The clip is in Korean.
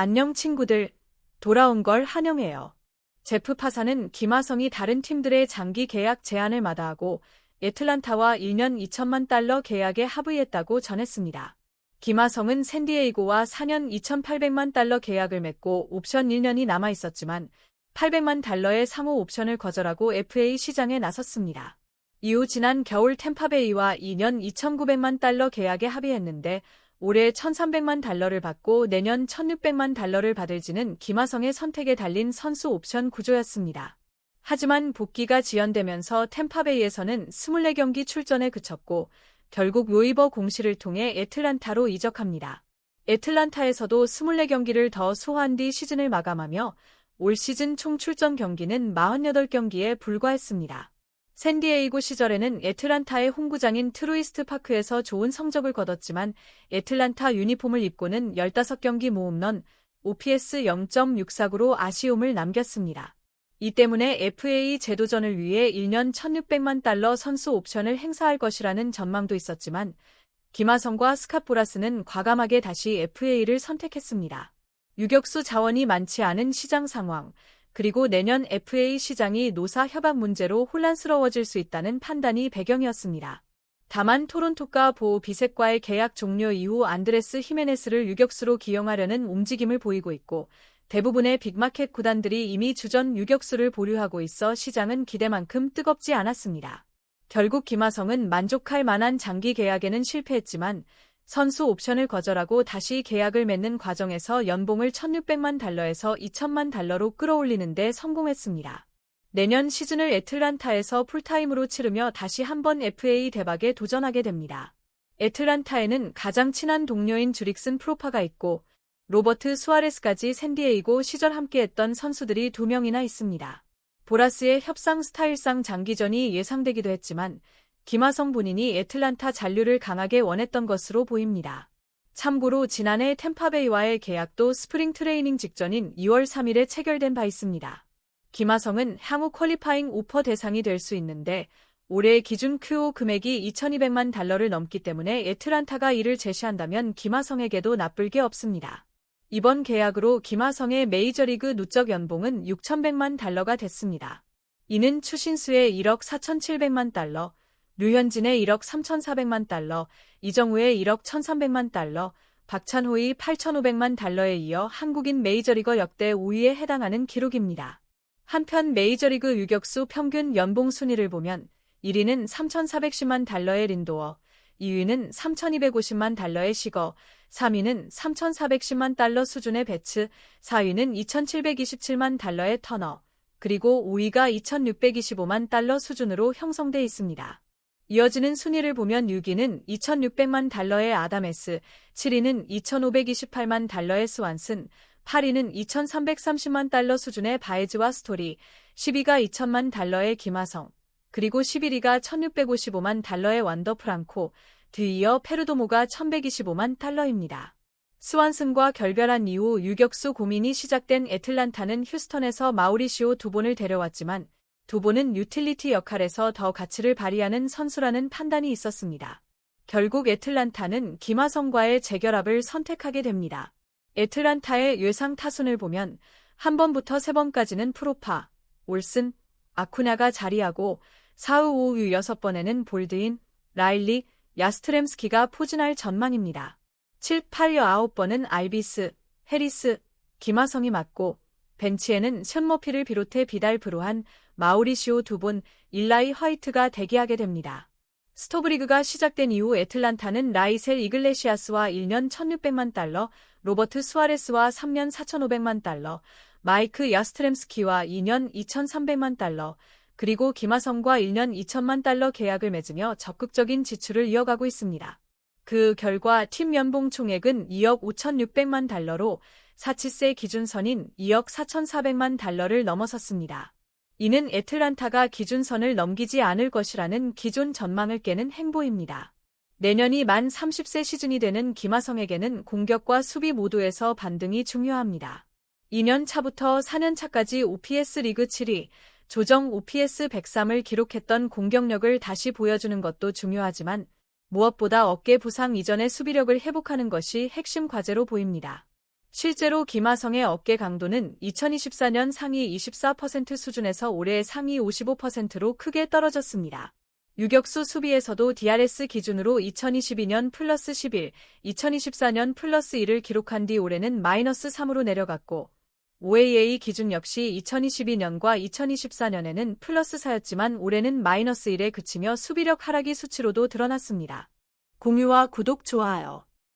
안녕 친구들, 돌아온 걸 환영해요. 제프 파사는 김하성이 다른 팀들의 장기 계약 제안을 마다하고 애틀란타와 1년 2천만 달러 계약에 합의했다고 전했습니다. 김하성은 샌디에이고와 4년 2,800만 달러 계약을 맺고 옵션 1년이 남아 있었지만 800만 달러의 상호 옵션을 거절하고 FA 시장에 나섰습니다. 이후 지난 겨울 템파베이와 2년 2,900만 달러 계약에 합의했는데 올해 1,300만 달러를 받고 내년 1,600만 달러를 받을지는 김하성의 선택에 달린 선수 옵션 구조였습니다. 하지만 복귀가 지연되면서 템파베이에서는 24경기 출전에 그쳤고 결국 웨이버 공시를 통해 애틀란타로 이적합니다. 애틀란타에서도 24경기를 더 소화한 뒤 시즌을 마감하며 올 시즌 총 출전 경기는 48경기에 불과했습니다. 샌디에이고 시절에는 애틀란타의 홈구장인 트루이스트 파크에서 좋은 성적을 거뒀지만 애틀란타 유니폼을 입고는 15경기 모홈런, OPS 0.64구로 아쉬움을 남겼습니다. 이 때문에 FA 재도전을 위해 1년 1,600만 달러 선수 옵션을 행사할 것이라는 전망도 있었지만 김하성과 스캇 보라스는 과감하게 다시 FA를 선택했습니다. 유격수 자원이 많지 않은 시장 상황, 그리고 내년 FA 시장이 노사 협약 문제로 혼란스러워질 수 있다는 판단이 배경이었습니다. 다만 토론토가 보호 비색과의 계약 종료 이후 안드레스 히메네스를 유격수로 기용하려는 움직임을 보이고 있고 대부분의 빅마켓 구단들이 이미 주전 유격수를 보류하고 있어 시장은 기대만큼 뜨겁지 않았습니다. 결국 김하성은 만족할 만한 장기 계약에는 실패했지만 선수 옵션을 거절하고 다시 계약을 맺는 과정에서 연봉을 1,600만 달러에서 2,000만 달러로 끌어올리는 데 성공했습니다. 내년 시즌을 애틀란타에서 풀타임으로 치르며 다시 한번 FA 대박에 도전하게 됩니다. 애틀란타에는 가장 친한 동료인 주릭슨 프로파가 있고 로버트 수아레스까지 샌디에이고 시절 함께했던 선수들이 2명이나 있습니다. 보라스의 협상 스타일상 장기전이 예상되기도 했지만 김하성 본인이 애틀란타 잔류를 강하게 원했던 것으로 보입니다. 참고로 지난해 템파베이와의 계약도 스프링 트레이닝 직전인 2월 3일에 체결된 바 있습니다. 김하성은 향후 퀄리파잉 오퍼 대상이 될 수 있는데 올해 기준 QO 금액이 2,200만 달러를 넘기 때문에 애틀란타가 이를 제시한다면 김하성에게도 나쁠 게 없습니다. 이번 계약으로 김하성의 메이저리그 누적 연봉은 6,100만 달러가 됐습니다. 이는 추신수의 1억 4,700만 달러, 류현진의 1억 3,400만 달러, 이정우의 1억 1,300만 달러, 박찬호의 8,500만 달러에 이어 한국인 메이저리거 역대 5위에 해당하는 기록입니다. 한편 메이저리그 유격수 평균 연봉 순위를 보면 1위는 3,410만 달러의 린도어, 2위는 3,250만 달러의 시거, 3위는 3,410만 달러 수준의 배츠, 4위는 2,727만 달러의 터너, 그리고 5위가 2,625만 달러 수준으로 형성돼 있습니다. 이어지는 순위를 보면 6위는 2,600만 달러의 아담에스, 7위는 2,528만 달러의 스완슨, 8위는 2,330만 달러 수준의 바에즈와 스토리, 10위가 2,000만 달러의 김하성, 그리고 11위가 1,655만 달러의 완더 프랑코, 뒤이어 페르도모가 1,125만 달러입니다. 스완슨과 결별한 이후 유격수 고민이 시작된 애틀란타는 휴스턴에서 마우리시오 두본을 데려왔지만 두본은 유틸리티 역할에서 더 가치를 발휘하는 선수라는 판단이 있었습니다. 결국 애틀란타는 김하성과의 재결합을 선택하게 됩니다. 애틀란타의 예상 타순을 보면 한 번부터 3번까지는 프로파, 올슨, 아쿠냐가 자리하고 4, 5, 5, 6번에는 볼드인, 라일리, 야스트렘스키가 포진할 전망입니다. 7, 8, 9번은 알비스, 해리스, 김하성이 맡고 벤치에는 션 머피를 비롯해 비달 브로한, 마우리시오 두본, 일라이 화이트가 대기하게 됩니다. 스토브리그가 시작된 이후 애틀란타는 라이셀 이글레시아스와 1년 1,600만 달러, 로버트 수아레스와 3년 4,500만 달러, 마이크 야스트렘스키와 2년 2,300만 달러, 그리고 김하성과 1년 2천만 달러 계약을 맺으며 적극적인 지출을 이어가고 있습니다. 그 결과 팀 연봉 총액은 2억 5,600만 달러로 사치세 기준선인 2억 4,400만 달러를 넘어섰습니다. 이는 애틀란타가 기준선을 넘기지 않을 것이라는 기존 전망을 깨는 행보입니다. 내년이 만 30세 시즌이 되는 김하성에게는 공격과 수비 모두에서 반등이 중요합니다. 2년 차부터 4년 차까지 OPS 리그 7위, 조정 OPS 103을 기록했던 공격력을 다시 보여주는 것도 중요하지만 무엇보다 어깨 부상 이전의 수비력을 회복하는 것이 핵심 과제로 보입니다. 실제로 김하성의 어깨 강도는 2024년 상위 24% 수준에서 올해 상위 55%로 크게 떨어졌습니다. 유격수 수비에서도 DRS 기준으로 2022년 플러스 11, 2024년 플러스 1을 기록한 뒤 올해는 마이너스 3으로 내려갔고, OAA 기준 역시 2022년과 2024년에는 플러스 4였지만 올해는 마이너스 1에 그치며 수비력 하락이 수치로도 드러났습니다. 공유와 구독, 좋아요.